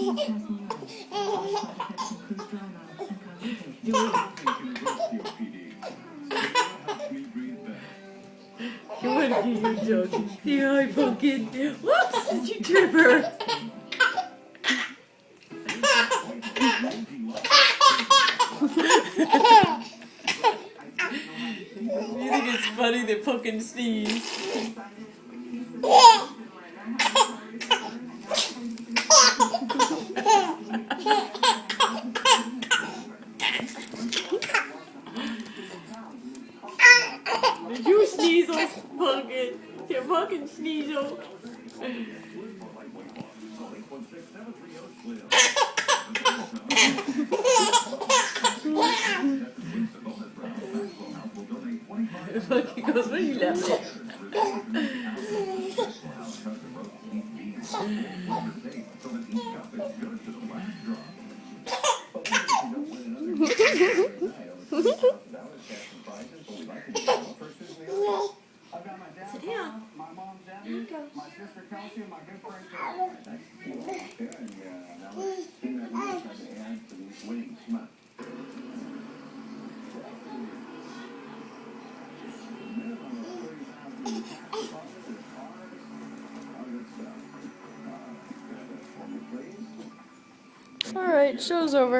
You want to get your dog. Say hi, Pumpkin. Whoops! Did you trip her? You think it's funny that Pumpkin sneezed? Did you sneeze on Pumpkin? Did Pumpkin sneeze on? Pumpkin goes, what are you laughing at? Sit down. There you go. My sister Kelsey and my good friend All right, show's over.